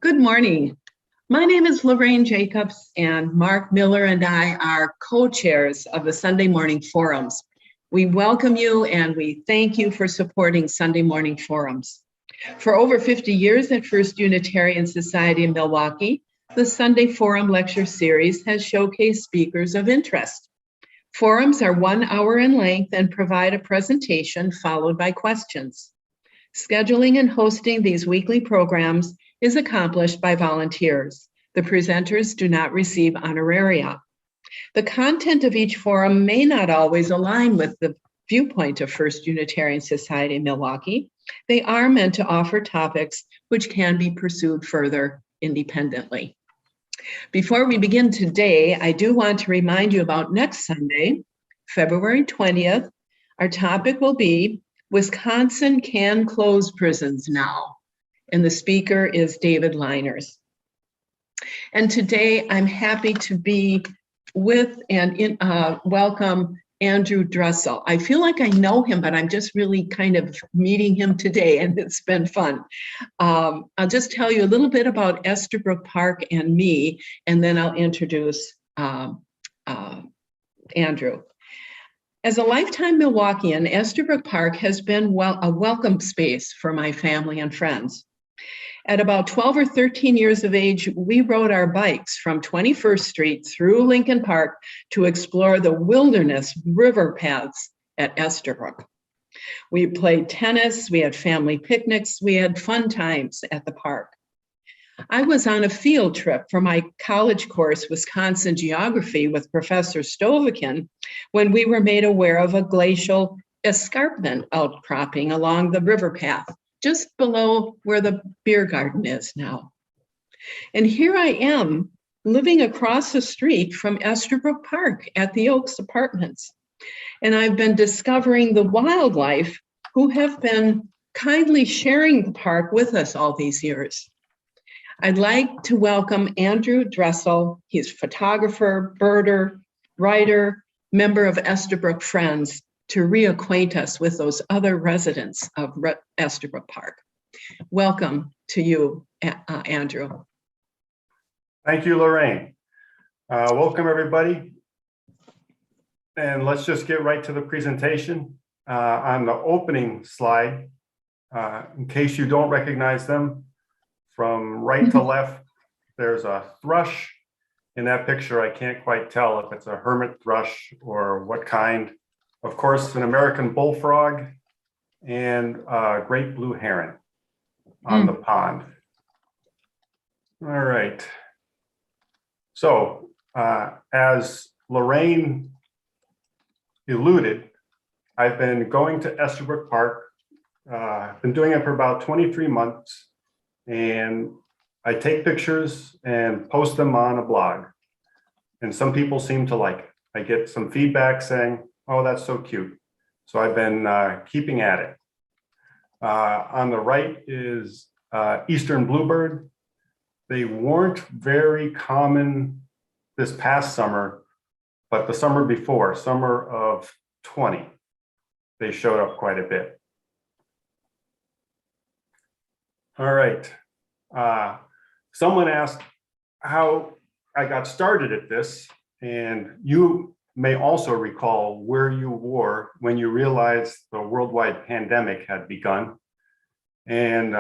Good morning. My name is Lorraine Jacobs, and Mark Miller and I are co-chairs of the Sunday Morning Forums. We welcome you and we thank you for supporting Sunday Morning Forums. For over 50 years at First Unitarian Society in Milwaukee, the Sunday Forum Lecture Series has showcased speakers of interest. Forums are 1 hour in length and provide a presentation followed by questions. Scheduling and hosting these weekly programs is accomplished by volunteers. The presenters do not receive honoraria. The content of each forum may not always align with the viewpoint of First Unitarian Society in Milwaukee. They are meant to offer topics which can be pursued further independently. Before we begin today, I do want to remind you about next Sunday, February 20th. Our topic will be Wisconsin can close prisons now. And the speaker is David Liners. And today I'm happy to be with and welcome Andrew Dressel. I feel like I know him, but I'm just really kind of meeting him today, and it's been fun. I'll just tell you a little bit about Estabrook Park and me, and then I'll introduce Andrew. As a lifetime Milwaukeean, Estabrook Park has been a welcome space for my family and friends. At about 12 or 13 years of age, we rode our bikes from 21st Street through Lincoln Park to explore the wilderness river paths at Estabrook. We played tennis, we had family picnics, we had fun times at the park. I was on a field trip for my college course, Wisconsin Geography, with Professor Stovakin when we were made aware of a glacial escarpment outcropping along the river path, just below where the beer garden is now. And here I am living across the street from Estabrook Park at the Oaks Apartments. And I've been discovering the wildlife who have been kindly sharing the park with us all these years. I'd like to welcome Andrew Dressel. He's a photographer, birder, writer, member of Estabrook Friends, to reacquaint us with those other residents of Estabrook Park. Welcome to you, Andrew. Thank you, Lorraine. Welcome, everybody. And let's just get right to the presentation. On the opening slide, in case you don't recognize them, from right to left, there's a thrush. In that picture, I can't quite tell if it's a hermit thrush or what kind. Of course, an American bullfrog and a great blue heron on the pond. All right. So as Lorraine alluded, I've been going to Estabrook Park. I've been doing it for about 23 months, and I take pictures and post them on a blog. And some people seem to like it. I get some feedback saying, oh, that's so cute. So I've been keeping at it. On the right is Eastern bluebird. They weren't very common this past summer, but the summer before, summer of 20, they showed up quite a bit. All right. Someone asked how I got started at this, and you may also recall where you were when you realized the worldwide pandemic had begun. And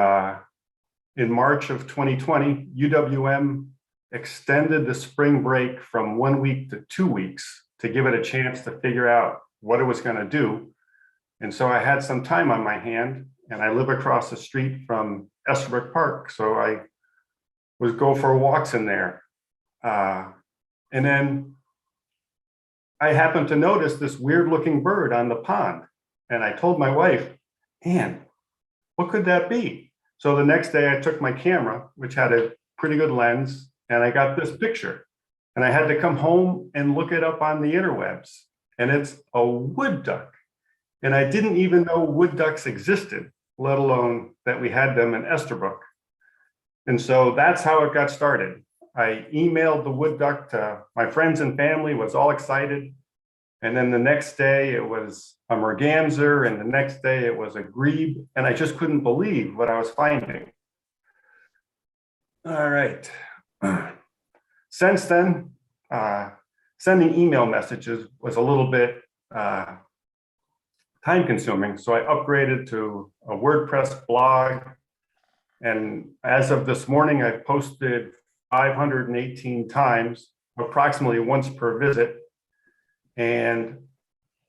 in March of 2020, UWM extended the spring break from 1 week to 2 weeks to give it a chance to figure out what it was going to do. And so I had some time on my hand, and I live across the street from Estabrook Park. So I would go for walks in there. And then I happened to notice this weird looking bird on the pond. And I told my wife, Ann, what could that be? So the next day I took my camera, which had a pretty good lens, and I got this picture. And I had to come home and look it up on the interwebs. And it's a wood duck. And I didn't even know wood ducks existed, let alone that we had them in Estabrook. And so that's how it got started. I emailed the wood duck to my friends and family, was all excited. And then the next day it was a merganser, and the next day it was a grebe, and I just couldn't believe what I was finding. All right. Since then, sending email messages was a little bit time consuming. So I upgraded to a WordPress blog. And as of this morning, I've posted 518 times, approximately once per visit. And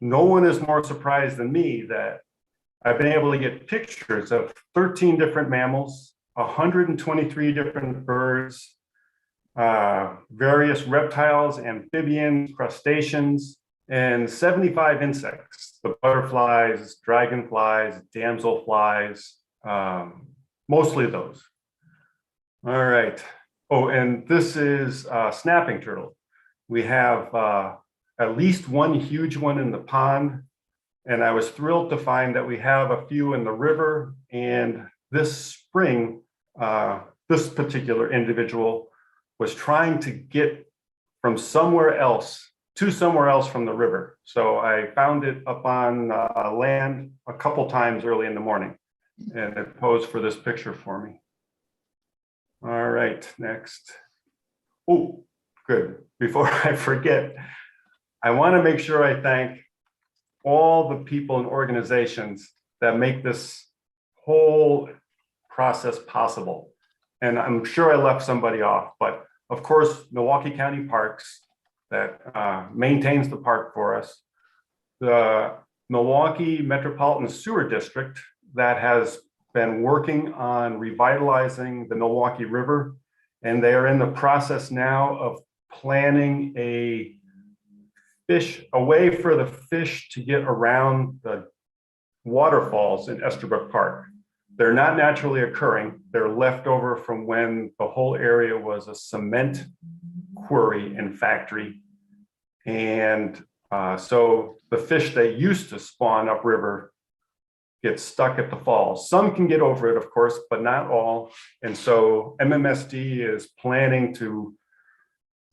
no one is more surprised than me that I've been able to get pictures of 13 different mammals, 123 different birds, various reptiles, amphibians, crustaceans, and 75 insects, the butterflies, dragonflies, damselflies, mostly those. All right. Oh, and this is snapping turtle. We have at least one huge one in the pond, and I was thrilled to find that we have a few in the river. And this spring, this particular individual was trying to get from somewhere else to somewhere else from the river. So I found it up on land a couple times early in the morning, and it posed for this picture for me. All right, next. Oh, good. Before I forget, I want to make sure I thank all the people and organizations that make this whole process possible. And I'm sure I left somebody off, but of course, Milwaukee County Parks that maintains the park for us, the Milwaukee Metropolitan Sewer District that has been working on revitalizing the Milwaukee River, and they are in the process now of planning a way for the fish to get around the waterfalls in Estabrook Park. They're not naturally occurring. They're left over from when the whole area was a cement quarry and factory. And so the fish that used to spawn upriver get stuck at the falls. Some can get over it, of course, but not all. And so MMSD is planning to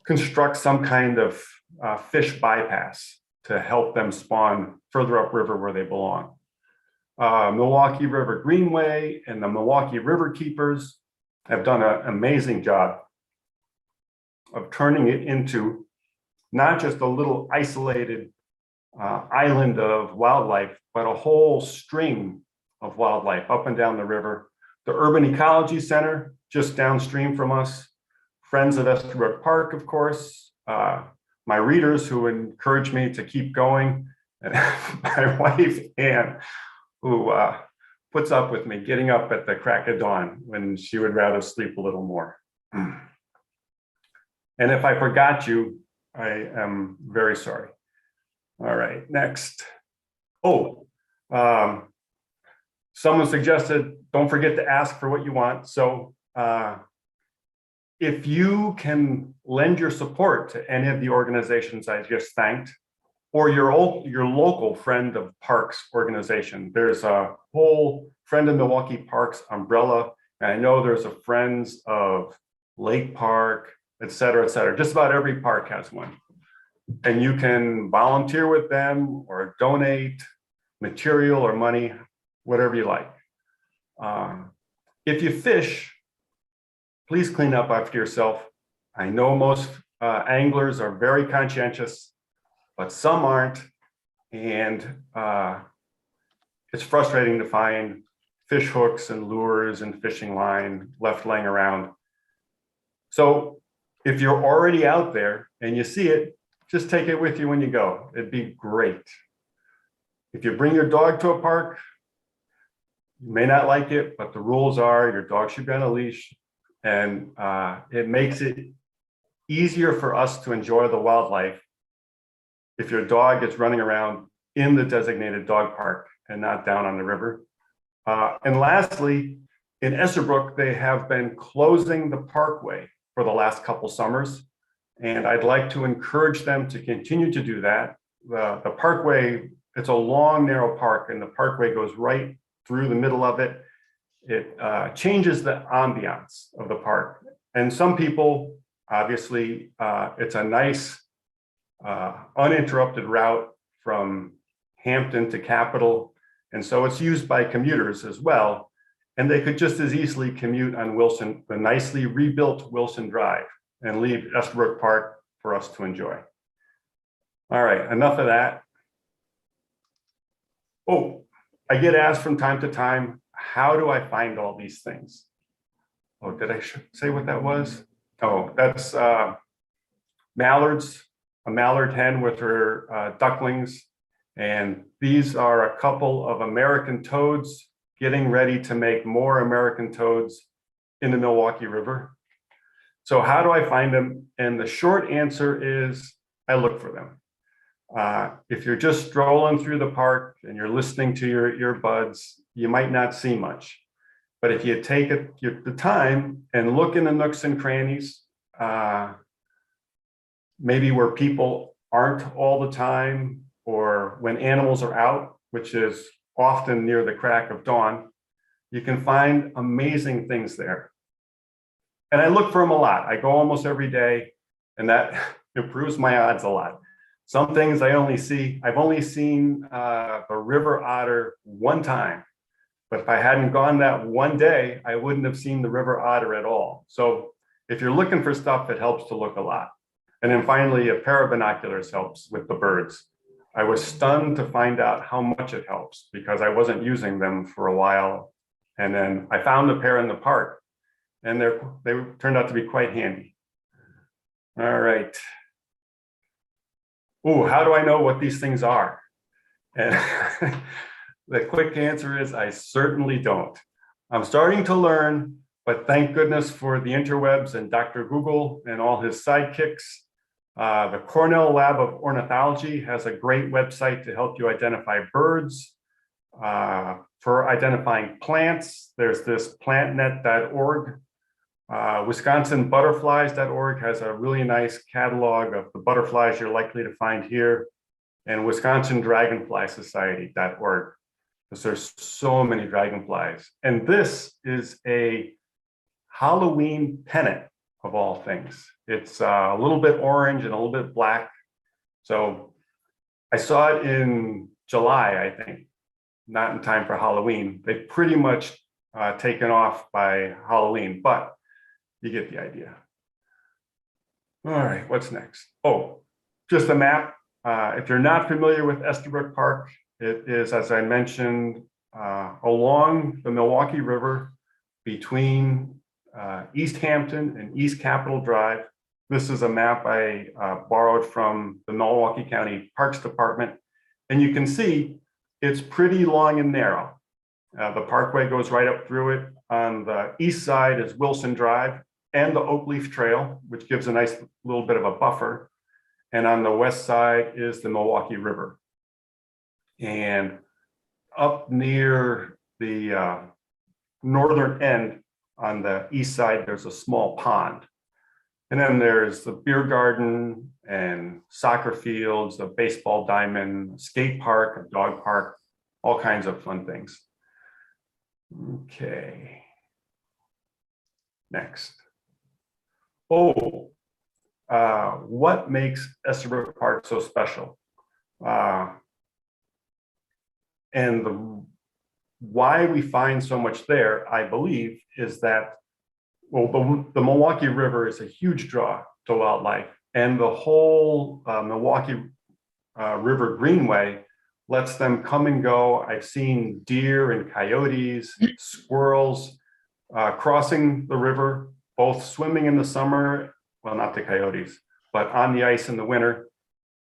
construct some kind of fish bypass to help them spawn further upriver where they belong. Milwaukee River Greenway and the Milwaukee River Keepers have done an amazing job of turning it into not just a little isolated island of wildlife, but a whole string of wildlife up and down the river. The Urban Ecology Center, just downstream from us, Friends of Estabrook Park, of course, my readers who encourage me to keep going, and my wife, Ann, who puts up with me getting up at the crack of dawn when she would rather sleep a little more. And if I forgot you, I am very sorry. All right, next. Oh, someone suggested, don't forget to ask for what you want. So if you can lend your support to any of the organizations I just thanked, or your local Friend of Parks organization, there's a whole Friend of Milwaukee Parks umbrella, and I know there's a Friends of Lake Park, et cetera, et cetera. Just about every park has one. And you can volunteer with them or donate material or money, whatever you like. If you fish, please clean up after yourself. I know most anglers are very conscientious, but some aren't. And it's frustrating to find fish hooks and lures and fishing line left laying around. So if you're already out there and you see it, just take it with you when you go. It'd be great. If you bring your dog to a park, you may not like it, but the rules are your dog should be on a leash. And it makes it easier for us to enjoy the wildlife if your dog is running around in the designated dog park and not down on the river. And lastly, in Estabrook, they have been closing the parkway for the last couple summers. And I'd like to encourage them to continue to do that. The parkway, it's a long, narrow park, and the parkway goes right through the middle of it. It changes the ambiance of the park. And some people, obviously, it's a nice, uninterrupted route from Hampton to Capitol. And so it's used by commuters as well. And they could just as easily commute on Wilson, the nicely rebuilt Wilson Drive, and leave Estabrook Park for us to enjoy. All right, enough of that. Oh, I get asked from time to time, how do I find all these things? Oh, did I say what that was? Oh, that's mallards, a mallard hen with her ducklings. And these are a couple of American toads getting ready to make more American toads in the Milwaukee River. So how do I find them? And the short answer is I look for them. If you're just strolling through the park and you're listening to your earbuds, you might not see much. But if you take the time and look in the nooks and crannies, maybe where people aren't all the time, or when animals are out, which is often near the crack of dawn, you can find amazing things there. And I look for them a lot. I go almost every day, and that improves my odds a lot. Some things I've only seen the river otter one time, but if I hadn't gone that one day, I wouldn't have seen the river otter at all. So if you're looking for stuff, it helps to look a lot. And then finally, a pair of binoculars helps with the birds. I was stunned to find out how much it helps because I wasn't using them for a while. And then I found a pair in the park, and they turned out to be quite handy. All right. Ooh, how do I know what these things are? And the quick answer is I certainly don't. I'm starting to learn, but thank goodness for the interwebs and Dr. Google and all his sidekicks. The Cornell Lab of Ornithology has a great website to help you identify birds. For identifying plants, there's this plantnet.org. WisconsinButterflies.org has a really nice catalog of the butterflies you're likely to find here, and WisconsinDragonflySociety.org, because there's so many dragonflies. And this is a Halloween pennant of all things. It's a little bit orange and a little bit black. So I saw it in July, I think, not in time for Halloween. They've pretty much taken off by Halloween, but you get the idea. All right, what's next? Oh, just a map. If you're not familiar with Estabrook Park, it is, as I mentioned, along the Milwaukee River between East Hampton and East Capitol Drive. This is a map I borrowed from the Milwaukee County Parks Department. And you can see it's pretty long and narrow. The parkway goes right up through it. On the east side is Wilson Drive and the Oak Leaf Trail, which gives a nice little bit of a buffer. And on the west side is the Milwaukee River. And up near the northern end on the east side, there's a small pond. And then there's the beer garden and soccer fields, a baseball diamond, a skate park, a dog park, all kinds of fun things. Okay. Next. Oh, what makes Estabrook Park so special? And why we find so much there, I believe, is that, well, the Milwaukee River is a huge draw to wildlife, and the whole Milwaukee River Greenway lets them come and go. I've seen deer and coyotes, squirrels crossing the river, both swimming in the summer, well, not the coyotes, but on the ice in the winter.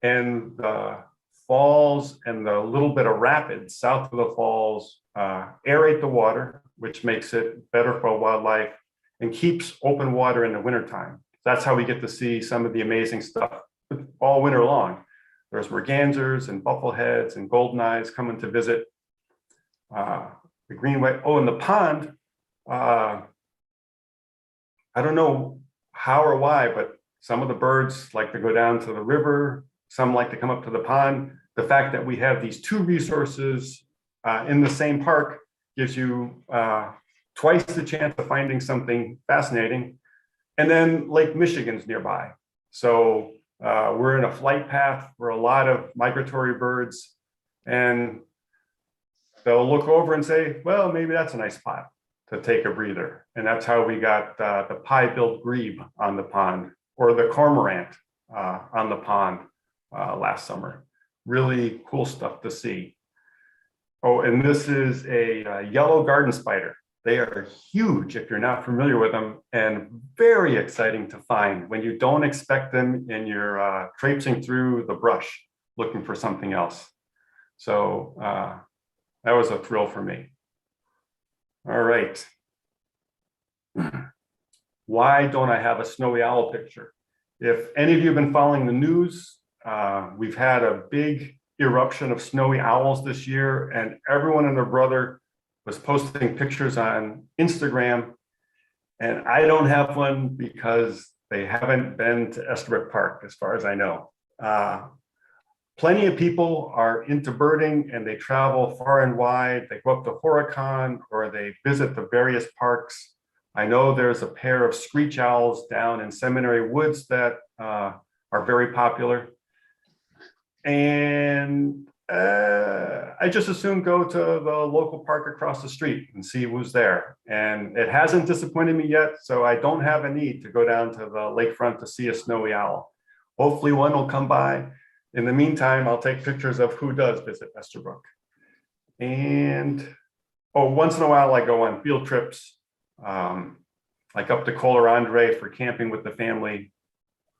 And the falls and the little bit of rapids south of the falls aerate the water, which makes it better for wildlife and keeps open water in the wintertime. That's how we get to see some of the amazing stuff all winter long. There's mergansers and buffleheads and goldeneyes coming to visit the Greenway. Oh, and the pond, I don't know how or why, but some of the birds like to go down to the river. Some like to come up to the pond. The fact that we have these two resources in the same park gives you twice the chance of finding something fascinating. And then Lake Michigan's nearby. So we're in a flight path for a lot of migratory birds, and they'll look over and say, well, maybe that's a nice spot. to take a breather. And that's how we got the pie-billed grebe on the pond, or the cormorant on the pond last summer. Really cool stuff to see. Oh, and this is a yellow garden spider. They are huge if you're not familiar with them, and very exciting to find when you don't expect them and you're traipsing through the brush looking for something else. So that was a thrill for me. All right. Why don't I have a snowy owl picture? If any of you have been following the news, we've had a big eruption of snowy owls this year, and everyone and their brother was posting pictures on Instagram. And I don't have one because they haven't been to Estabrook Park, as far as I know. Plenty of people are into birding and they travel far and wide. They go up to Horicon or they visit the various parks. I know there's a pair of screech owls down in Seminary Woods that are very popular. And I just assume go to the local park across the street and see who's there. And it hasn't disappointed me yet, so I don't have a need to go down to the lakefront to see a snowy owl. Hopefully one will come by. In the meantime, I'll take pictures of who does visit Estabrook. And once in a while I go on field trips, like up to Colarandre for camping with the family,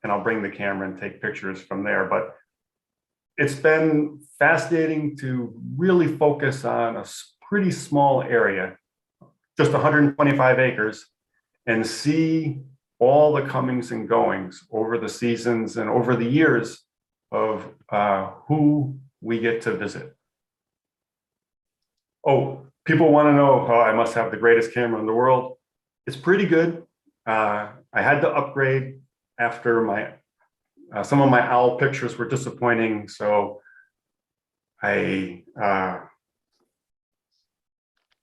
and I'll bring the camera and take pictures from there. But it's been fascinating to really focus on a pretty small area, just 125 acres, and see all the comings and goings over the seasons and over the years of who we get to visit. Oh, people want to know how I must have the greatest camera in the world. It's pretty good. I had to upgrade after my some of my owl pictures were disappointing, so I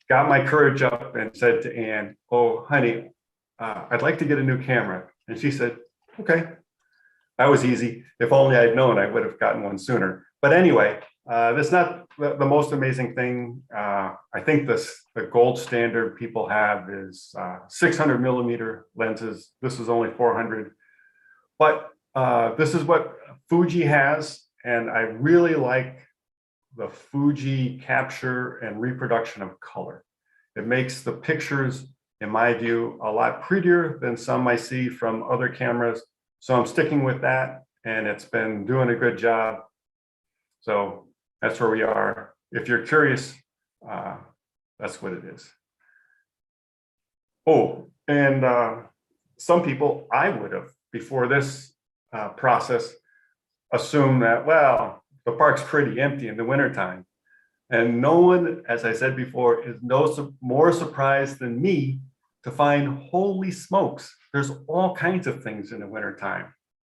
got my courage up and said to Anne, "Oh, honey, I'd like to get a new camera." And she said, "Okay." That was easy. If only I'd known, I would have gotten one sooner. But anyway, that's not the most amazing thing. I think the gold standard people have is 600 millimeter lenses. This is only 400. But this is what Fuji has, and I really like the Fuji capture and reproduction of color. It makes the pictures, in my view, a lot prettier than some I see from other cameras. So I'm sticking with that, and it's been doing a good job. So that's where we are. If you're curious, that's what it is. Oh, and some people, I would have, before this process, assumed that, well, the park's pretty empty in the wintertime. And no one, as I said before, is more surprised than me to find, holy smokes, there's all kinds of things in the wintertime.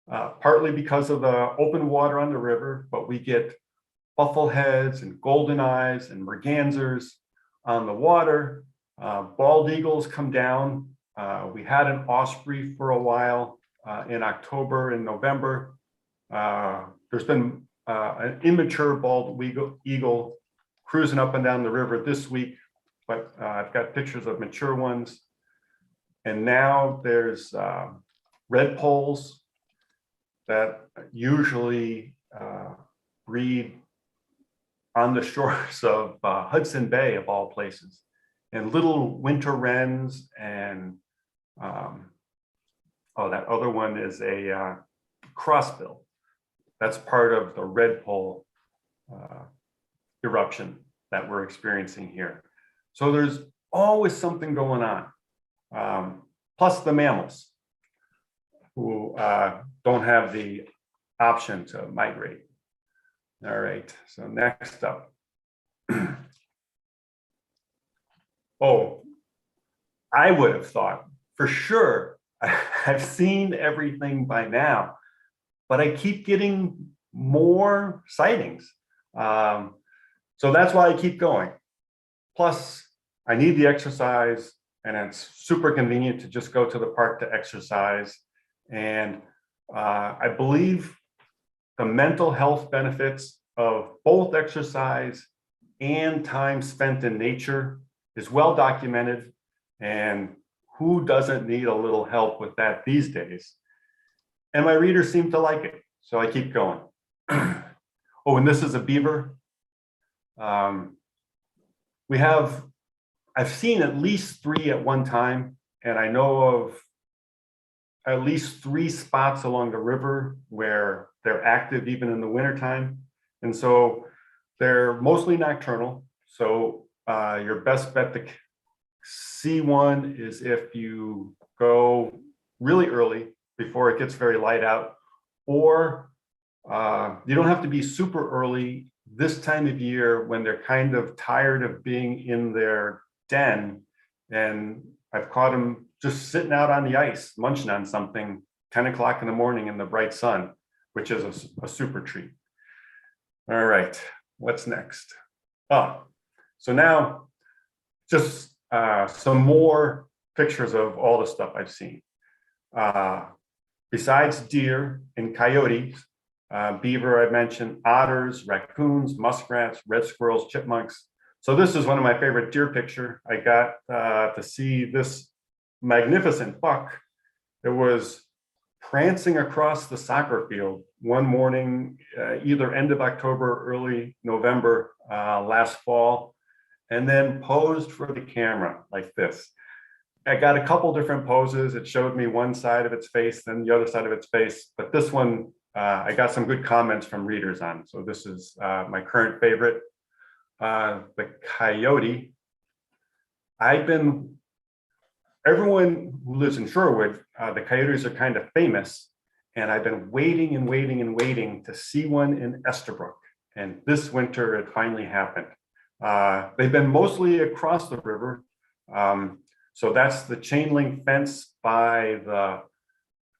Partly because of the open water on the river, but we get buffleheads and golden eyes and mergansers on the water. Bald eagles come down. We had an osprey for a while in October and November. There's been an immature bald eagle cruising up and down the river this week, but I've got pictures of mature ones. And now there's red poles that usually breed on the shores of Hudson Bay, of all places, and little winter wrens, and that other one is a crossbill. That's part of the red pole eruption that we're experiencing here. So there's always something going on. Plus the mammals, who don't have the option to migrate. All right, so next up. Oh, I would have thought for sure I've seen everything by now, but I keep getting more sightings. So that's why I keep going. Plus, I need the exercise, and it's super convenient to just go to the park to exercise. And I believe the mental health benefits of both exercise and time spent in nature is well documented. And who doesn't need a little help with that these days? And my readers seem to like it, so I keep going. Oh, and this is a beaver. I've seen at least 3 at one time, and I know of at least 3 spots along the river where they're active even in the wintertime. And so they're mostly nocturnal. So your best bet to see one is if you go really early before it gets very light out, or you don't have to be super early this time of year when they're kind of tired of being in their den. And I've caught them just sitting out on the ice, munching on something, 10 o'clock in the morning in the bright sun, which is a super treat. All right, what's next? Oh, so now just some more pictures of all the stuff I've seen. Besides deer and coyotes, beaver, I mentioned, otters, raccoons, muskrats, red squirrels, chipmunks. So this is one of my favorite deer picture. I got to see this magnificent buck. It was prancing across the soccer field one morning, either end of October, early November, last fall, and then posed for the camera like this. I got a couple different poses. It showed me one side of its face, then the other side of its face. But this one, I got some good comments from readers on. So this is my current favorite. The coyote. Everyone who lives in Shorewood, the coyotes are kind of famous. And I've been waiting and waiting and waiting to see one in Estabrook. And this winter, it finally happened. They've been mostly across the river. So that's the chain link fence by the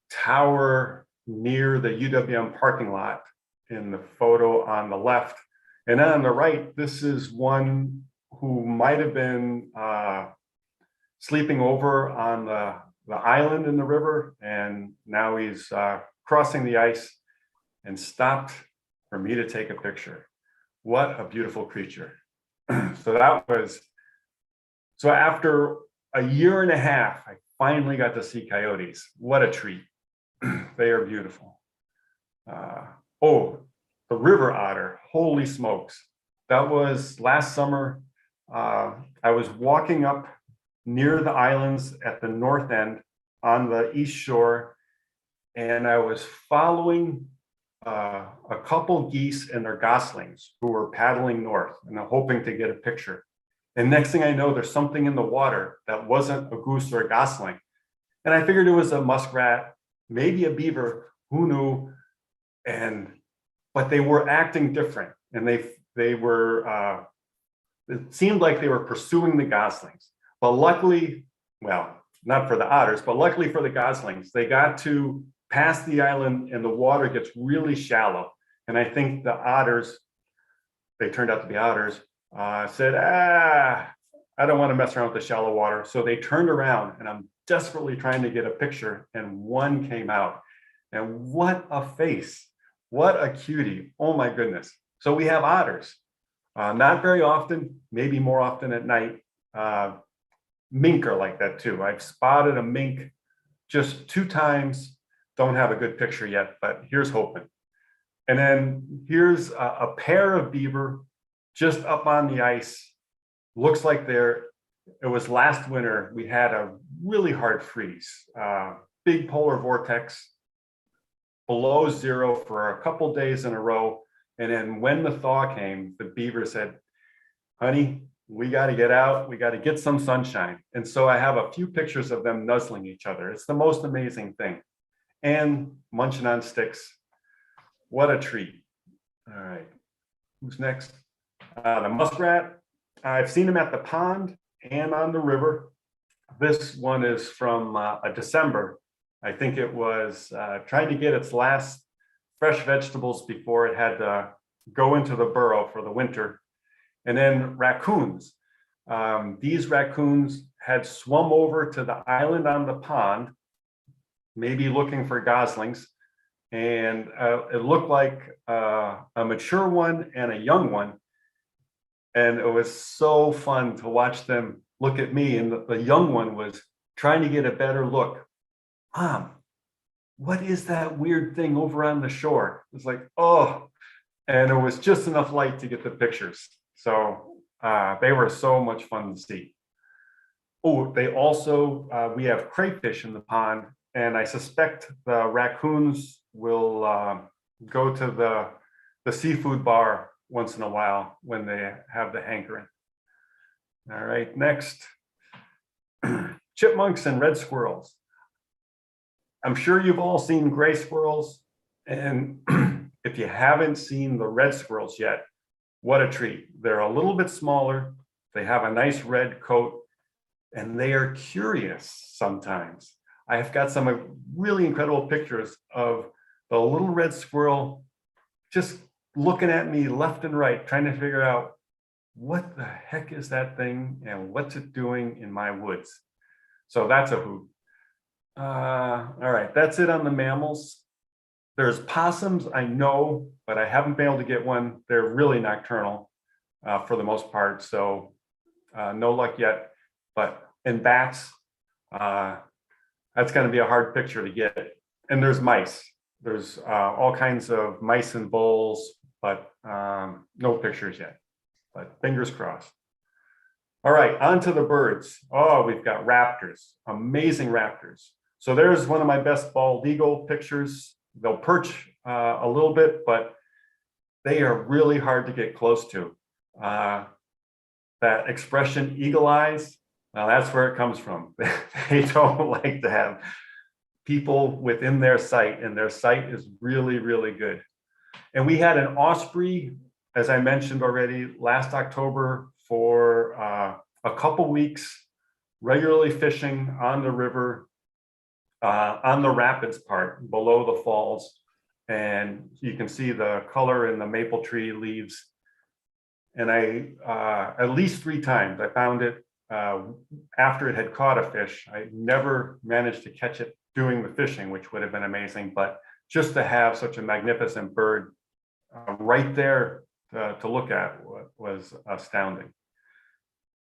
tower near the UWM parking lot in the photo on the left. And then on the right, this is one who might have been sleeping over on the island in the river. And now he's crossing the ice and stopped for me to take a picture. What a beautiful creature. So after a year and a half, I finally got to see coyotes. What a treat. They are beautiful. The river otter, holy smokes. That was last summer. I was walking up near the islands at the north end on the east shore, and I was following a couple geese and their goslings who were paddling north, and I'm hoping to get a picture. And next thing I know, there's something in the water that wasn't a goose or a gosling. And I figured it was a muskrat, maybe a beaver, who knew? But they were acting different. And they were, it seemed like they were pursuing the goslings. But luckily, well, not for the otters, but luckily for the goslings, they got to pass the island and the water gets really shallow. And I think the otters, they turned out to be otters, said, I don't want to mess around with the shallow water. So they turned around, and I'm desperately trying to get a picture, and one came out. And what a face. What a cutie. Oh my goodness. So we have otters. Not very often, maybe more often at night. Mink are like that too. I've spotted a mink just 2 times. Don't have a good picture yet, but here's hoping. And then here's a pair of beaver just up on the ice. Looks like it was last winter. We had a really hard freeze, big polar vortex, below 0 for a couple days in a row. And then when the thaw came, the beaver said, honey, we got to get out. We got to get some sunshine. And so I have a few pictures of them nuzzling each other. It's the most amazing thing. And munching on sticks. What a treat. All right, who's next? The muskrat. I've seen him at the pond and on the river. This one is from December. I think it was trying to get its last fresh vegetables before it had to go into the burrow for the winter. And then raccoons. These raccoons had swum over to the island on the pond, maybe looking for goslings. And it looked like a mature one and a young one. And it was so fun to watch them look at me, and the young one was trying to get a better look. Mom, what is that weird thing over on the shore? It's like, oh, and it was just enough light to get the pictures. So they were so much fun to see. Oh, they also, we have crayfish in the pond, and I suspect the raccoons will go to the seafood bar once in a while when they have the hankering. All right, next, chipmunks and red squirrels. I'm sure you've all seen gray squirrels, and if you haven't seen the red squirrels yet, what a treat. They're a little bit smaller, they have a nice red coat, and they are curious sometimes. I have got some really incredible pictures of the little red squirrel just looking at me left and right, trying to figure out what the heck is that thing and what's it doing in my woods. So that's a hoot. All right, that's it on the mammals. There's possums, I know, but I haven't been able to get one. They're really nocturnal for the most part, so no luck yet. But in bats, that's going to be a hard picture to get. And there's mice. There's all kinds of mice and voles, but no pictures yet. But fingers crossed. All right, on to the birds. Oh, we've got raptors, amazing raptors. So there's one of my best bald eagle pictures. They'll perch a little bit, but they are really hard to get close to. That expression, eagle eyes, now that's where it comes from. They don't like to have people within their sight, and their sight is really, really good. And we had an osprey, as I mentioned already, last October for a couple weeks, regularly fishing on the river, on the rapids part below the falls. And you can see the color in the maple tree leaves. And I, at least 3 times, I found it after it had caught a fish. I never managed to catch it doing the fishing, which would have been amazing, but just to have such a magnificent bird right there to look at was astounding.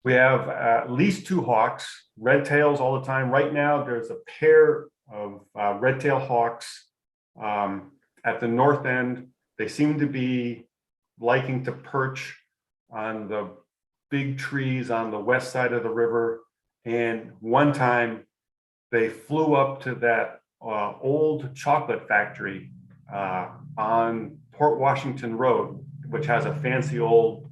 We have at least 2 hawks, red tails all the time. Right now, there's a pair of red tail hawks at the north end. They seem to be liking to perch on the big trees on the west side of the river. And one time they flew up to that old chocolate factory on Port Washington Road, which has a fancy old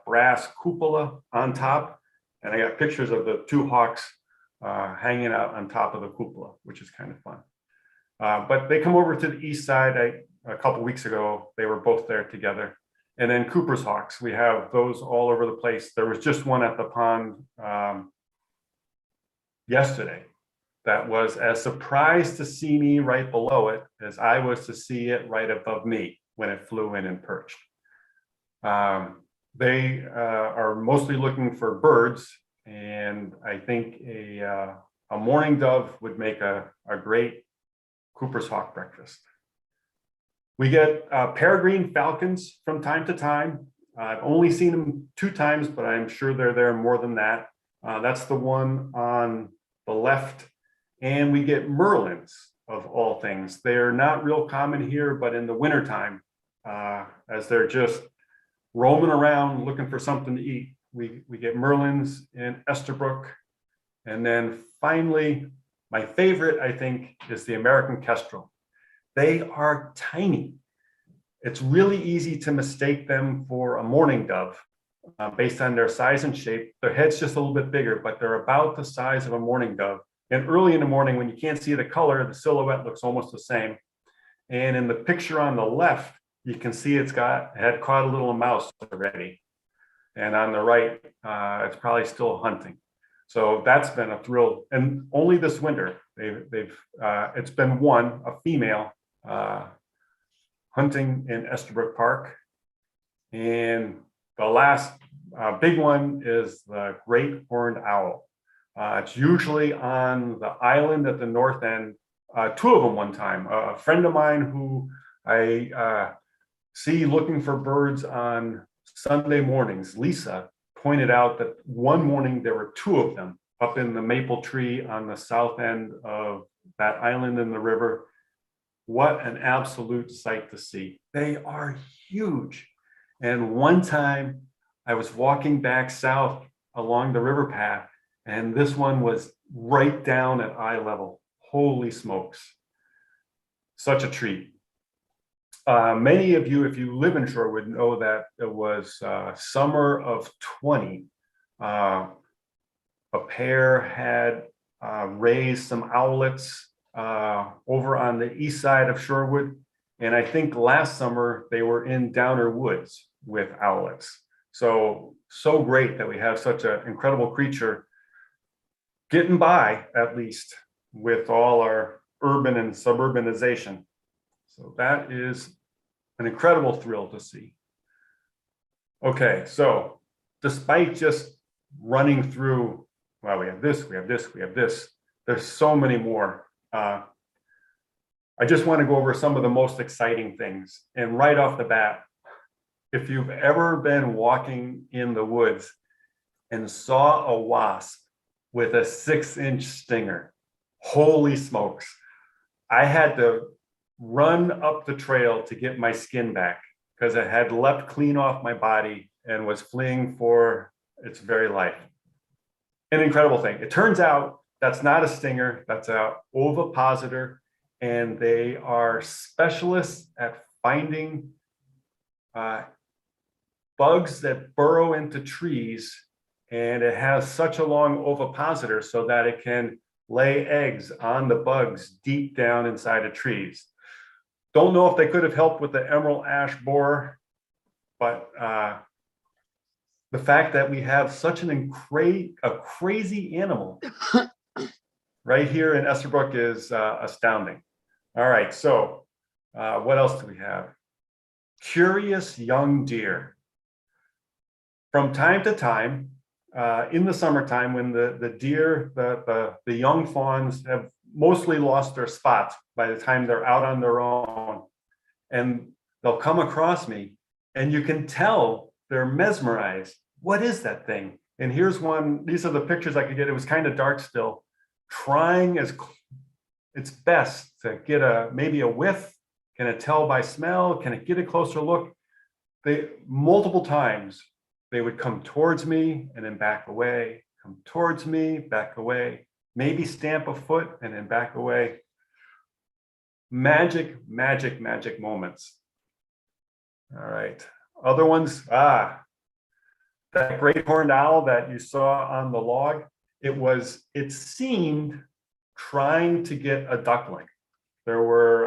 brass cupola on top. And I got pictures of the 2 hawks hanging out on top of the cupola, which is kind of fun. But they come over to the east side. A couple weeks ago, they were both there together. And then Cooper's hawks, we have those all over the place. There was just one at the pond yesterday that was as surprised to see me right below it as I was to see it right above me when it flew in and perched. They are mostly looking for birds, and I think a mourning dove would make a great Cooper's hawk breakfast. We get peregrine falcons from time to time. I've only seen them 2 times, but I'm sure they're there more than that. That's the one on the left. And we get merlins, of all things. They're not real common here, but in the wintertime, as they're just roaming around looking for something to eat, we get merlins in Estabrook. And then finally, my favorite, I think, is the American kestrel. They are tiny. It's really easy to mistake them for a mourning dove based on their size and shape. Their head's just a little bit bigger, but they're about the size of a mourning dove. And early in the morning, when you can't see the color, the silhouette looks almost the same. And in the picture on the left, you can see it had caught a little mouse already. And on the right, it's probably still hunting. So that's been a thrill. And only this winter, it's been one, a female, hunting in Estabrook Park. And the last big one is the great horned owl. It's usually on the island at the north end. 2 of them one time. A friend of mine who I see looking for birds on Sunday mornings, Lisa, pointed out that one morning there were two of them up in the maple tree on the south end of that island in the river. What an absolute sight to see. They are huge. And one time I was walking back south along the river path, and this one was right down at eye level. Holy smokes. Such a treat. Many of you, if you live in Shorewood, know that it was summer of 20. A pair had raised some owlets over on the east side of Shorewood. And I think last summer they were in Downer Woods with owlets. So great that we have such an incredible creature getting by, at least, with all our urban and suburbanization. So that is an incredible thrill to see. Okay, so despite just running through, well, we have this, we have this, we have this, there's so many more. I just want to go over some of the most exciting things. And right off the bat, if you've ever been walking in the woods and saw a wasp with a 6-inch stinger, holy smokes. I had to run up the trail to get my skin back because it had leapt clean off my body and was fleeing for its very life. An incredible thing. It turns out that's not a stinger, that's an ovipositor, and they are specialists at finding bugs that burrow into trees, and it has such a long ovipositor so that it can lay eggs on the bugs deep down inside of trees. Don't know if they could have helped with the emerald ash borer, but the fact that we have such a crazy animal right here in Estabrook is astounding. All right, so what else do we have? Curious young deer. From time to time, in the summertime, when the deer, the young fawns have mostly lost their spots by the time they're out on their own, and they'll come across me, and you can tell they're mesmerized. What is that thing? And here's one. These are the pictures I could get. It was kind of dark still, trying its best to get maybe a whiff. Can it tell by smell? Can it get a closer look? Multiple times they would come towards me and then back away, come towards me, back away, maybe stamp a foot and then back away. Magic, magic, magic moments. All right. Other ones, that great horned owl that you saw on the log, it seemed trying to get a duckling. There were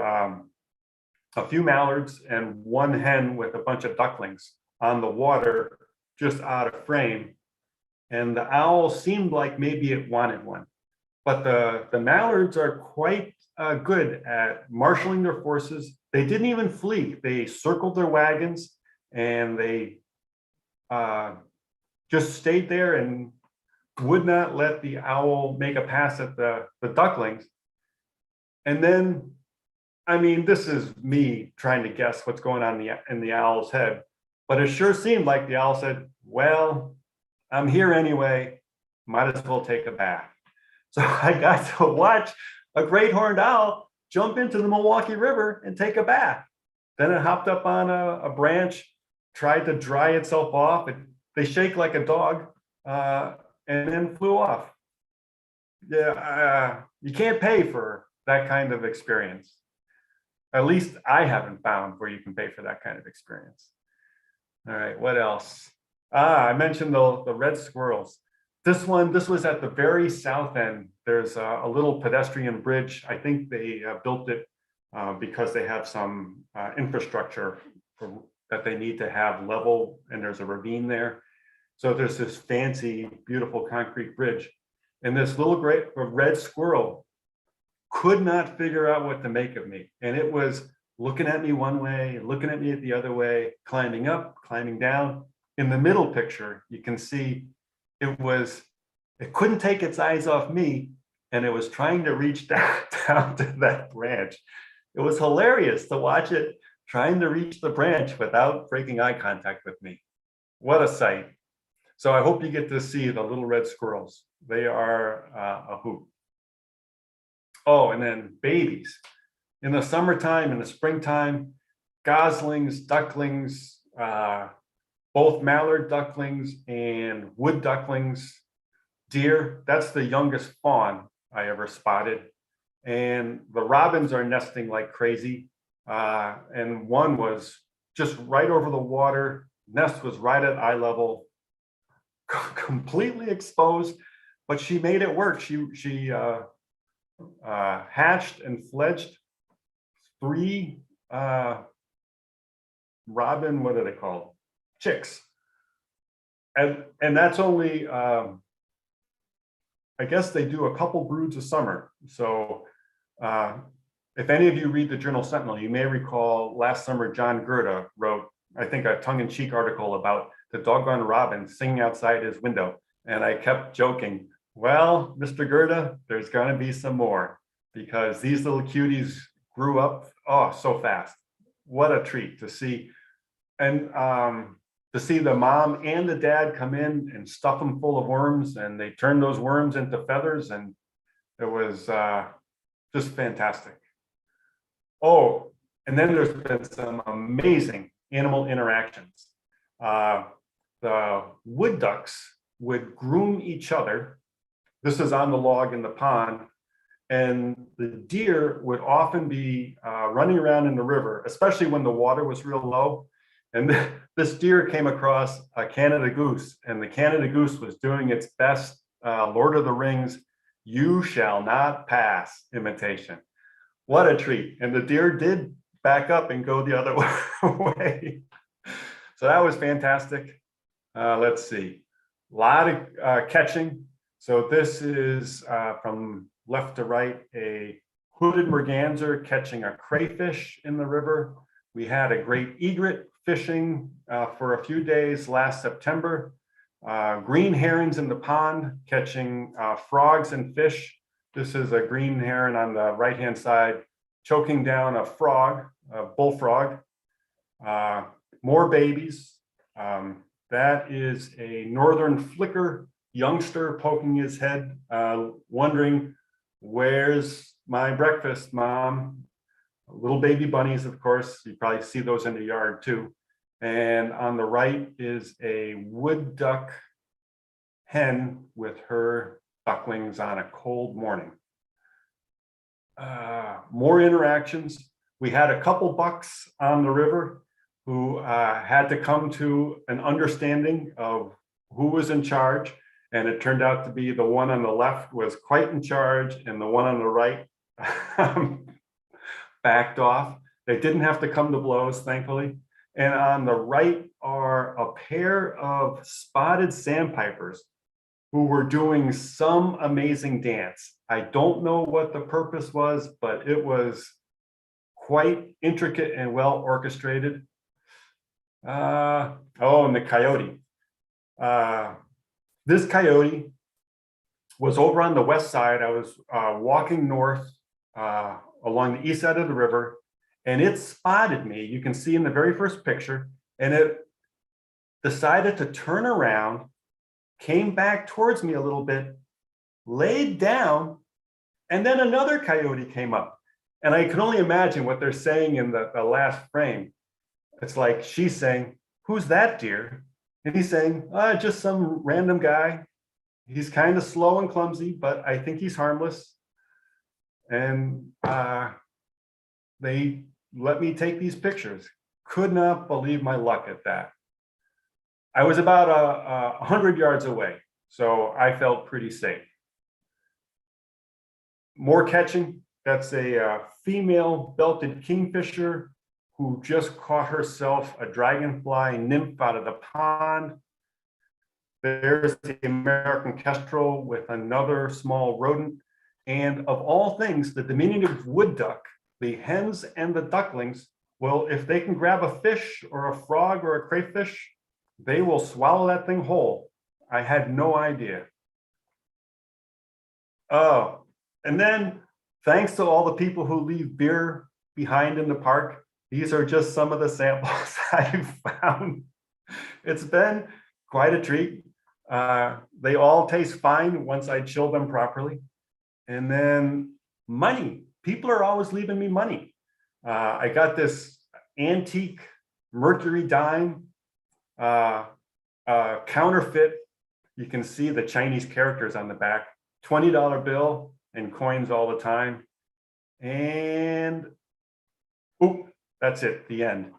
a few mallards and one hen with a bunch of ducklings on the water, just out of frame. And the owl seemed like maybe it wanted one. But the mallards are quite good at marshaling their forces. They didn't even flee. They circled their wagons and they just stayed there and would not let the owl make a pass at the ducklings. And then, I mean, this is me trying to guess what's going on in the owl's head, but it sure seemed like the owl said, well, I'm here anyway, might as well take a bath. So I got to watch a great horned owl jump into the Milwaukee River and take a bath. Then it hopped up on a branch, tried to dry itself off. They shake like a dog, and then flew off. Yeah, you can't pay for that kind of experience. At least I haven't found where you can pay for that kind of experience. All right, what else? I mentioned the red squirrels. This was at the very south end. There's a little pedestrian bridge. I think they built it because they have some infrastructure that they need to have level, and there's a ravine there. So there's this fancy, beautiful concrete bridge. And this little great red squirrel could not figure out what to make of me. And it was looking at me one way, looking at me the other way, climbing up, climbing down. In the middle picture, you can see it couldn't take its eyes off me, and it was trying to reach down to that branch. It was hilarious to watch it trying to reach the branch without breaking eye contact with me. What a sight. So I hope you get to see the little red squirrels. They are a hoot. Oh, and then babies. In the summertime, in the springtime, goslings, ducklings, both mallard ducklings and wood ducklings, deer. That's the youngest fawn I ever spotted. And the robins are nesting like crazy. And one was just right over the water. Nest was right at eye level, completely exposed, but she made it work. She hatched and fledged 3 robin, what are they called? Chicks. And that's only, I guess they do a couple broods a summer. So if any of you read the Journal Sentinel, you may recall last summer, John Gerda wrote, I think, a tongue-in-cheek article about the doggone robin singing outside his window. And I kept joking, well, Mr. Gerda, there's gonna be some more, because these little cuties grew up, oh, so fast. What a treat to see. And to see the mom and the dad come in and stuff them full of worms, and they turn those worms into feathers, and it was just fantastic. Oh, and then there's been some amazing animal interactions. The wood ducks would groom each other. This is on the log in the pond. And the deer would often be running around in the river, especially when the water was real low. And this deer came across a Canada goose, and the Canada goose was doing its best Lord of the Rings, "You shall not pass" imitation. What a treat. And the deer did back up and go the other way. So that was fantastic. Let's see, a lot of catching. So this is from left to right, a hooded merganser catching a crayfish in the river. We had a great egret fishing for a few days last September. Green herons in the pond catching frogs and fish. This is a green heron on the right-hand side choking down a frog, a bullfrog. More babies. That is a northern flicker youngster poking his head, wondering, where's my breakfast, Mom? Little baby bunnies, of course. You probably see those in the yard too. And on the right is a wood duck hen with her ducklings on a cold morning. More interactions. We had a couple bucks on the river who had to come to an understanding of who was in charge. And it turned out to be the one on the left was quite in charge, and the one on the right backed off. They didn't have to come to blows, thankfully. And on the right are a pair of spotted sandpipers who were doing some amazing dance. I don't know what the purpose was, but it was quite intricate and well orchestrated. Oh, and the coyote. This coyote was over on the west side. I was walking north along the east side of the river, and it spotted me. You can see in the very first picture, and it decided to turn around, came back towards me a little bit, laid down, and then another coyote came up. And I can only imagine what they're saying in the last frame. It's like she's saying, "Who's that, dear?" And he's saying, "Just some random guy. He's kind of slow and clumsy, but I think he's harmless." And they let me take these pictures. Could not believe my luck at that. I was about 100 yards away, so I felt pretty safe. More catching. That's a female belted kingfisher who just caught herself a dragonfly nymph out of the pond. There's the American kestrel with another small rodent. And of all things, the diminutive wood duck, the hens and the ducklings, well, if they can grab a fish or a frog or a crayfish, they will swallow that thing whole. I had no idea. Oh, and then thanks to all the people who leave beer behind in the park, these are just some of the samples I've found. It's been quite a treat. They all taste fine once I chill them properly. And then money. People are always leaving me money. I got this antique mercury dime, counterfeit. You can see the Chinese characters on the back. $20 bill and coins all the time. And oop, that's it, the end.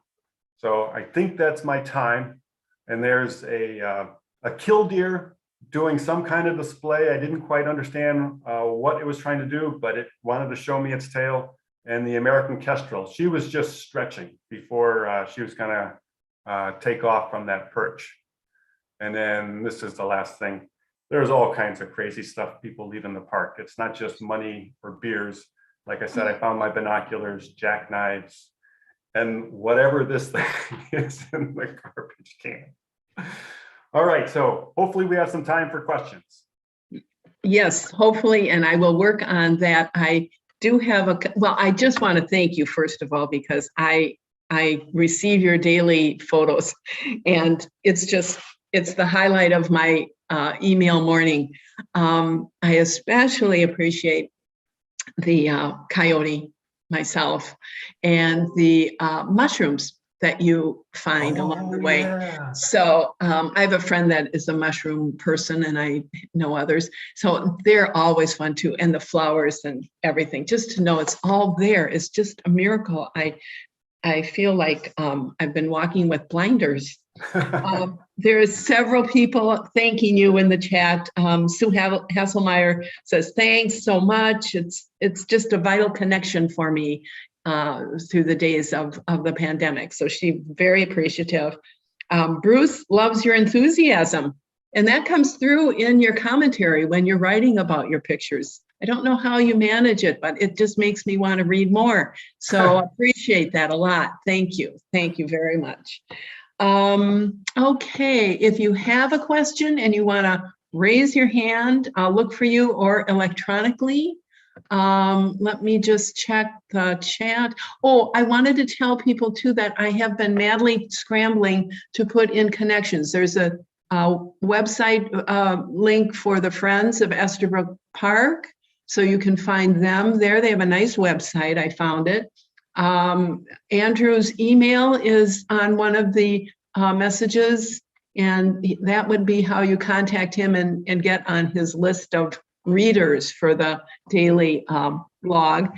So I think that's my time. And there's a killdeer doing some kind of display. I didn't quite understand what it was trying to do, but it wanted to show me its tail. And the American kestrel, she was just stretching before she was gonna take off from that perch. And then this is the last thing. There's all kinds of crazy stuff people leave in the park. It's not just money or beers. Like I said, I found my binoculars, jackknives, and whatever this thing is in the garbage can. All right, so hopefully we have some time for questions. Yes, hopefully, and I will work on that. I do have well, I just want to thank you, first of all, because I receive your daily photos, and it's the highlight of my email morning. I especially appreciate the coyote myself and the mushrooms that you find along the way. Yeah. So I have a friend that is a mushroom person, and I know others. So they're always fun too. And the flowers and everything, just to know it's all there is just a miracle. I feel like I've been walking with blinders. There's several people thanking you in the chat. Sue Hasselmeyer says, thanks so much. It's just a vital connection for me through the days of the pandemic. So she's very appreciative. Bruce loves your enthusiasm, and that comes through in your commentary when you're writing about your pictures. I don't know how you manage it, but it just makes me want to read more. So I appreciate that a lot. Thank you. Thank you very much. Okay, if you have a question and you want to raise your hand, I'll look for you, or electronically. Let me just check the chat. Oh, I wanted to tell people too that I have been madly scrambling to put in connections. There's a website link for the Friends of Estabrook Park, so you can find them there. They have a nice website. I found it. Andrew's email is on one of the messages, and that would be how you contact him and get on his list of readers for the daily blog.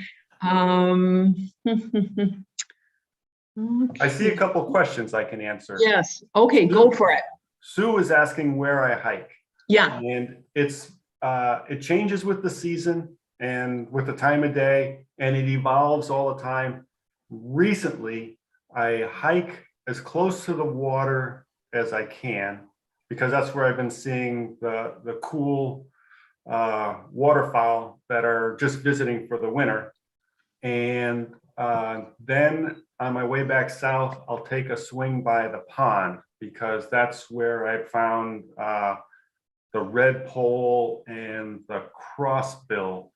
Okay. I see a couple questions I can answer. Yes. Okay, go for it. Sue is asking where I hike. Yeah. And it changes with the season and with the time of day, and it evolves all the time. Recently, I hike as close to the water as I can, because that's where I've been seeing the cool waterfowl that are just visiting for the winter. And then on my way back south, I'll take a swing by the pond, because that's where I found the red pole and the crossbill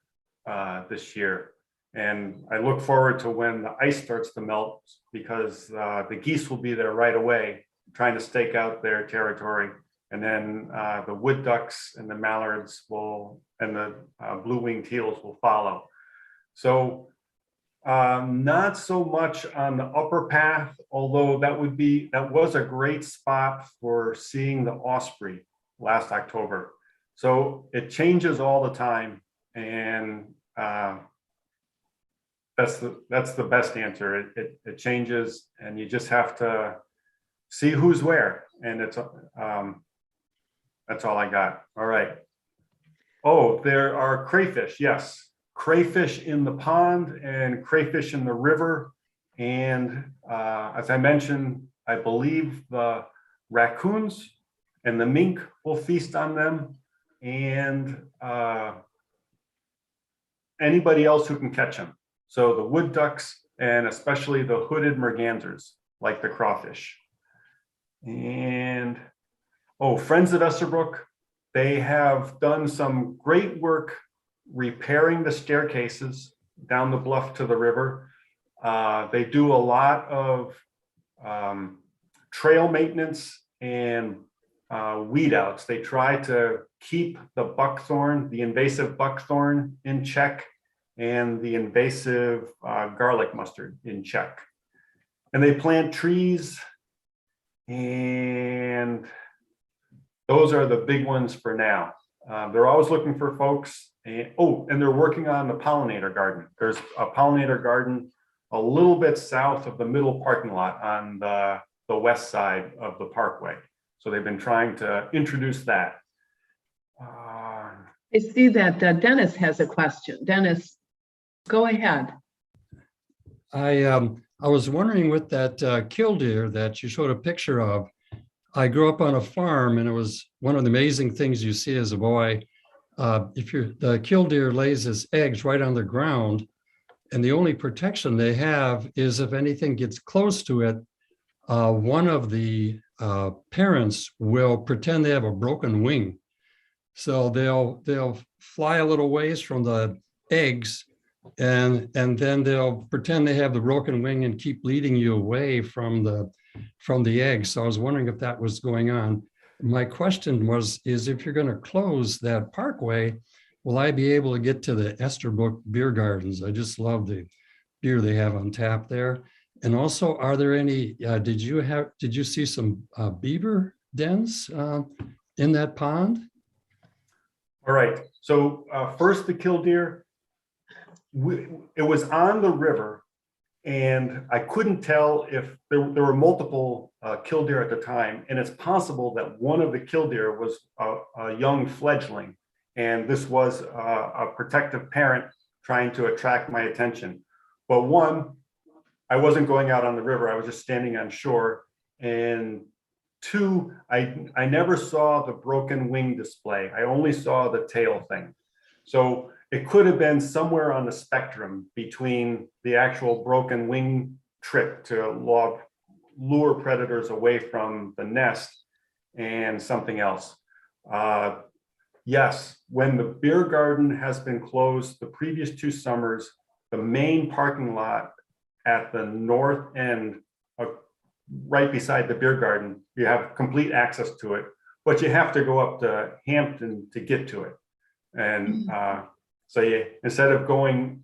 this year. And I look forward to when the ice starts to melt, because the geese will be there right away, trying to stake out their territory. And then the wood ducks and the mallards and the blue-winged teals will follow. So not so much on the upper path, although that was a great spot for seeing the osprey last October. So it changes all the time, and that's the best answer. It changes, and you just have to see who's where, and that's all I got. All right. Oh, there are crayfish. Yes. Crayfish in the pond and crayfish in the river. And as I mentioned, I believe the raccoons and the mink will feast on them, and anybody else who can catch them. So the wood ducks, and especially the hooded mergansers, like the crawfish. And Friends of Estabrook, they have done some great work repairing the staircases down the bluff to the river. They do a lot of trail maintenance and weed outs. They try to keep the buckthorn, the invasive buckthorn in check, and the invasive garlic mustard in check. And they plant trees, and those are the big ones for now. They're always looking for folks. And they're working on the pollinator garden. There's a pollinator garden a little bit south of the middle parking lot on the west side of the parkway. So they've been trying to introduce that. I see that Dennis has a question. Dennis, go ahead. I was wondering with that killdeer that you showed a picture of. I grew up on a farm, and it was one of the amazing things you see as a boy. The killdeer lays its eggs right on the ground, and the only protection they have is if anything gets close to it, one of the parents will pretend they have a broken wing. So they'll fly a little ways from the eggs, and then they'll pretend they have the broken wing and keep leading you away from the eggs. So I was wondering if that was going on. My question is if you're going to close that parkway, will I be able to get to the Estabrook beer gardens? I just love the beer they have on tap there. And also, are there any, did you see some beaver dens in that pond? All right, so first the killdeer, it was on the river, and I couldn't tell if there were multiple killdeer at the time, and it's possible that one of the killdeer was a young fledgling, and this was a protective parent trying to attract my attention. But one, I wasn't going out on the river, I was just standing on shore, and two, I never saw the broken wing display. I only saw the tail thing. So it could have been somewhere on the spectrum between the actual broken wing trick to lure predators away from the nest and something else. Yes, when the beer garden has been closed the previous 2 summers, the main parking lot at the north end, right beside the beer garden, you have complete access to it, but you have to go up to Hampton to get to it. And so instead of going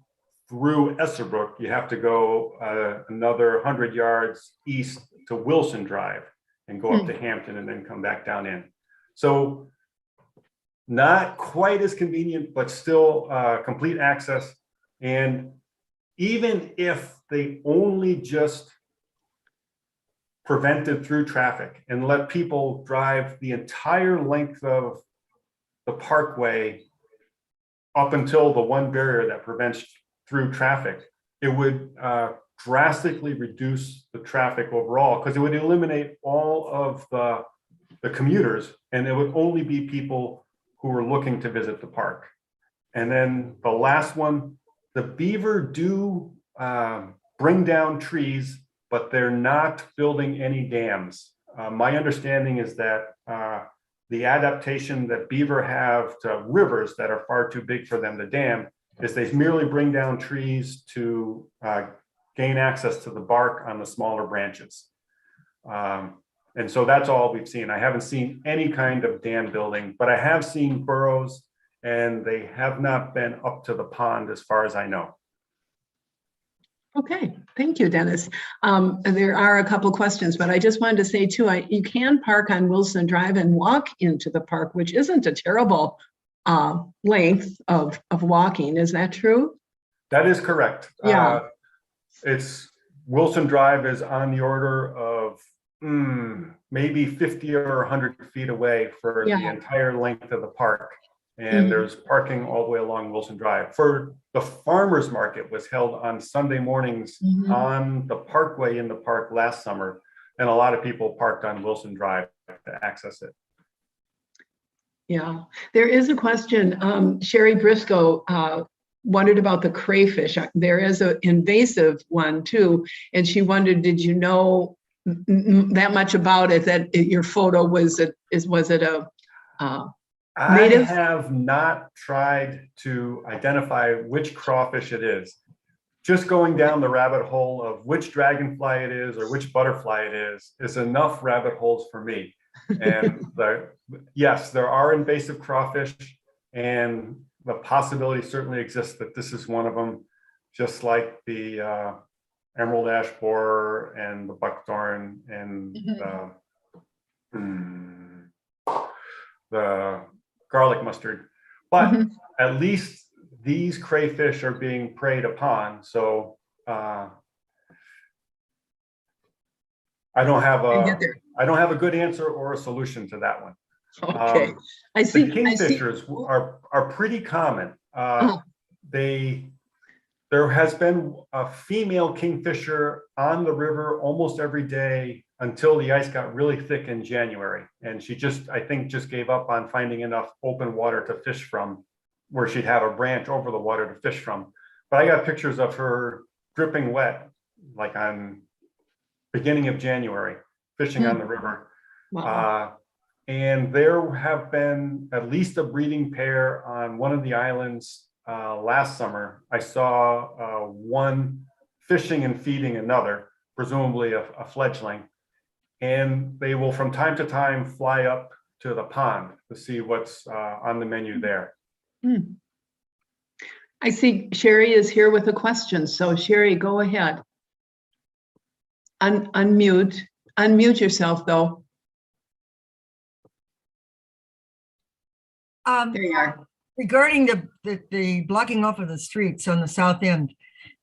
through Estabrook, you have to go another 100 yards east to Wilson Drive and go up to Hampton and then come back down in. So not quite as convenient, but still complete access. And even if they only just prevented through traffic and let people drive the entire length of the parkway up until the one barrier that prevents through traffic, it would drastically reduce the traffic overall, because it would eliminate all of the commuters, and it would only be people who were looking to visit the park. And then the last one, the beaver do bring down trees, but they're not building any dams. My understanding is that the adaptation that beaver have to rivers that are far too big for them to dam is they merely bring down trees to gain access to the bark on the smaller branches. And so that's all we've seen. I haven't seen any kind of dam building, but I have seen burrows, and they have not been up to the pond as far as I know. Okay, thank you, Dennis. There are a couple questions, but I just wanted to say too, you can park on Wilson Drive and walk into the park, which isn't a terrible length of walking. Is that true? That is correct. Yeah. It's Wilson Drive is on the order of maybe 50 or 100 feet away for the entire length of the park. And there's parking all the way along Wilson Drive. For the farmers market was held on Sunday mornings on the parkway in the park last summer. And a lot of people parked on Wilson Drive to access it. Yeah, there is a question. Sherry Briscoe wondered about the crayfish. There is an invasive one too. And she wondered, did you know that much about it, that your photo was it a native? I have not tried to identify which crawfish it is. Just going down the rabbit hole of which dragonfly it is or which butterfly it is enough rabbit holes for me. And yes, there are invasive crawfish, and the possibility certainly exists that this is one of them, just like the emerald ash borer and the buckthorn and the garlic mustard. But at least these crayfish are being preyed upon. So I don't have a good answer or a solution to that one. Okay, The kingfishers are pretty common. There has been a female kingfisher on the river almost every day until the ice got really thick in January. And she I think just gave up on finding enough open water to fish from, where she'd have a branch over the water to fish from. But I got pictures of her dripping wet, like on beginning of January, fishing on the river. Wow. And there have been at least a breeding pair on one of the islands last summer. I saw one fishing and feeding another, presumably a fledgling. And they will from time to time fly up to the pond to see what's on the menu there. I see Sherry is here with a question. So Sherry, go ahead. Unmute yourself though. There you are. Regarding the blocking off of the streets on the south end,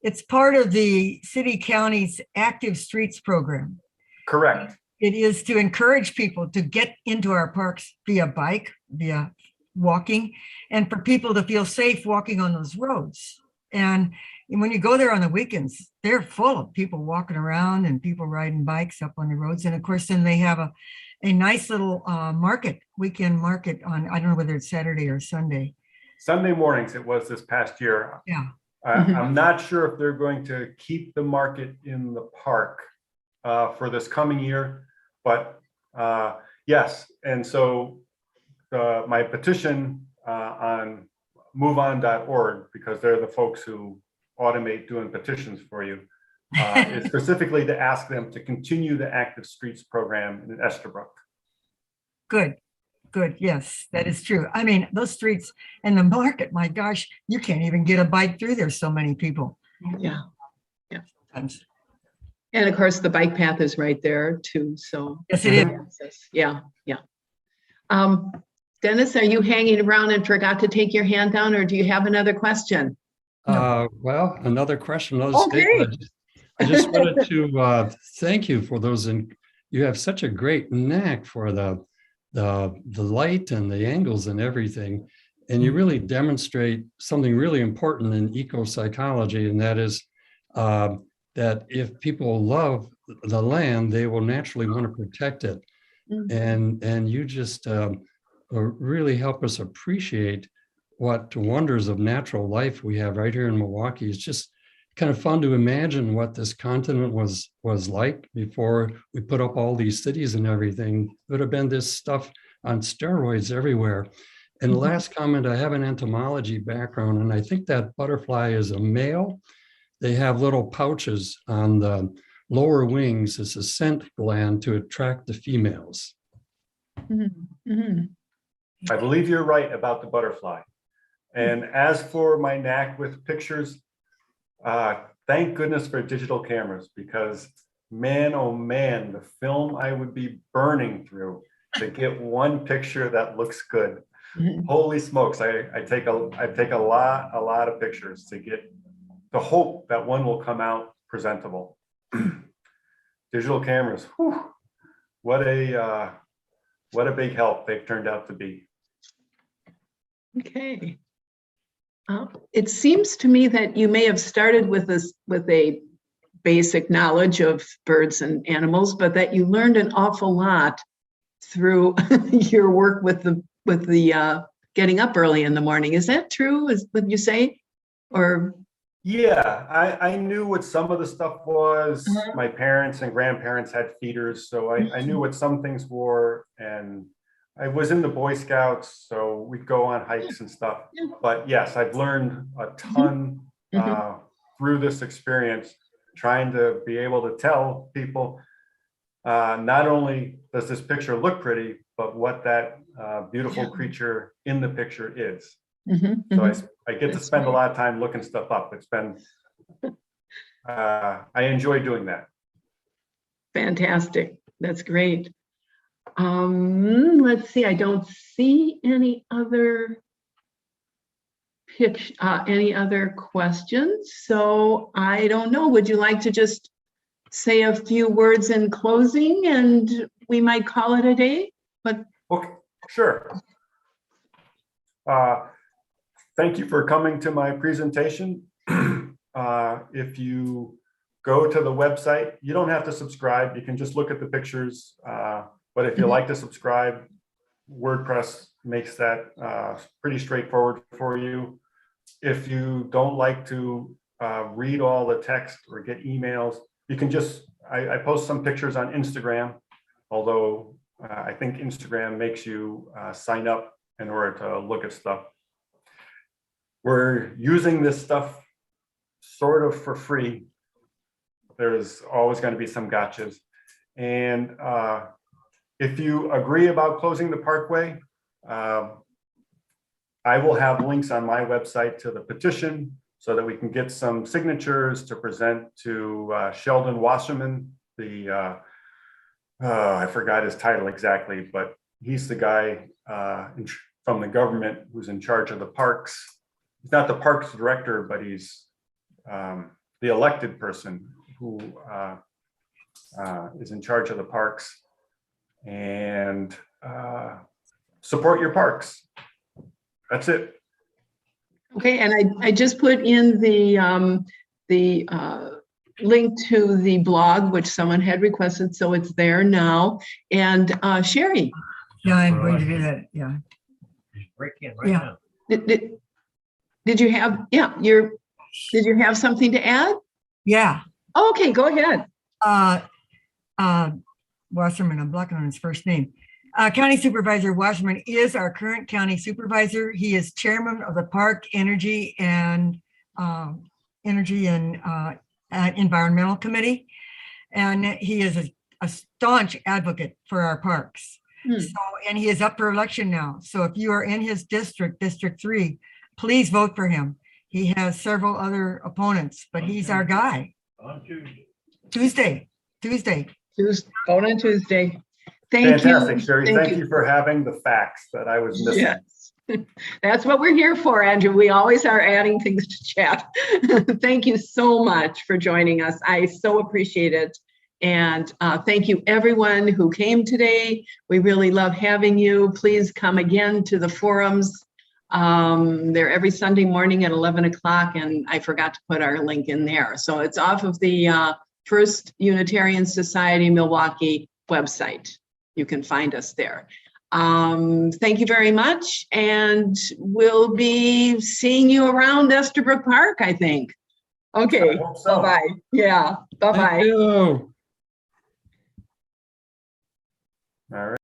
it's part of the city county's active streets program. Correct. It is to encourage people to get into our parks via bike, via walking, and for people to feel safe walking on those roads. And when you go there on the weekends, they're full of people walking around and people riding bikes up on the roads. And of course, then they have a nice little weekend market on, I don't know whether it's Saturday or Sunday. Sunday mornings it was this past year. Yeah. I'm not sure if they're going to keep the market in the park for this coming year, but yes. And so my petition on moveon.org, because they're the folks who automate doing petitions for you, is specifically to ask them to continue the active streets program in Estabrook. Good. Yes, that is true. I mean, those streets and the market, my gosh, you can't even get a bike through. There's so many people. Yeah. Sometimes. And of course, the bike path is right there too. So Yes, it is. Yeah. Dennis, are you hanging around and forgot to take your hand down, or do you have another question? Well, another question. Okay. I just wanted to thank you for those. And you have such a great knack for the light and the angles and everything. And you really demonstrate something really important in eco-psychology, and that is that if people love the land, they will naturally want to protect it. And you just really help us appreciate what wonders of natural life we have right here in Milwaukee. It's just kind of fun to imagine what this continent was like before we put up all these cities and everything. It would have been this stuff on steroids everywhere. And the last comment, I have an entomology background, and I think that butterfly is a male. They have little pouches on the lower wings as a scent gland to attract the females. I believe you're right about the butterfly. And as for my knack with pictures, thank goodness for digital cameras, because man, oh man, the film I would be burning through to get one picture that looks good. Holy smokes, I take a lot of pictures to get the hope that one will come out presentable. Digital cameras, whew, what a big help they've turned out to be. Okay. It seems to me that you may have started with a basic knowledge of birds and animals, but that you learned an awful lot through your work with the getting up early in the morning. Is that true? Would you say? Or yeah, I knew what some of the stuff was. My parents and grandparents had feeders, so I knew what some things were, and I was in the Boy Scouts, so we'd go on hikes and stuff. But yes, I've learned a ton through this experience, trying to be able to tell people, not only does this picture look pretty, but what that beautiful Yeah. creature in the picture is. Mhm, So mhm. I get to That's spend a right. lot of time looking stuff up. It's been, I enjoy doing that. Fantastic. That's great. Let's see, I don't see any other any other questions. So I don't know. Would you like to just say a few words in closing and we might call it a day? But Okay, sure. Thank you for coming to my presentation. If you go to the website, you don't have to subscribe. You can just look at the pictures. But if you like to subscribe, WordPress makes that pretty straightforward for you. If you don't like to read all the text or get emails, you can just, I post some pictures on Instagram, although I think Instagram makes you sign up in order to look at stuff. We're using this stuff sort of for free. There's always going to be some gotchas. And if you agree about closing the parkway, I will have links on my website to the petition so that we can get some signatures to present to Sheldon Wasserman, the, I forgot his title exactly, but he's the guy from the government who's in charge of the parks. He's not the parks director, but he's the elected person who is in charge of the parks. And support your parks. That's it. okay, and I just put in the link to the blog, which someone had requested, so it's there now. And Sherry, Yeah, I'm going to do that. Yeah. Break in right Yeah. now. did you have, yeah, did you have something to add? Yeah. Okay, go ahead. Wasserman, I'm blocking on his first name. County Supervisor Wasserman is our current county supervisor. He is chairman of the Park Energy and Environmental Committee. And he is a staunch advocate for our parks. So, and he is up for election now. So if you are in his district, District 3, please vote for him. He has several other opponents, but he's our guy. On Tuesday. Vote on Tuesday. Thank Fantastic, you. Sherry. Thank you for having the facts that I was missing. Yes. That's what we're here for, Andrew. We always are adding things to chat. Thank you so much for joining us. I so appreciate it. And thank you everyone who came today. We really love having you. Please come again to the forums. They're every Sunday morning at 11 o'clock, and I forgot to put our link in there. So it's off of the First Unitarian Society Milwaukee website. You can find us there. Thank you very much. And we'll be seeing you around Estabrook Park, I think. Okay, I hope so. bye-bye. Yeah, bye-bye. Thank you. All right.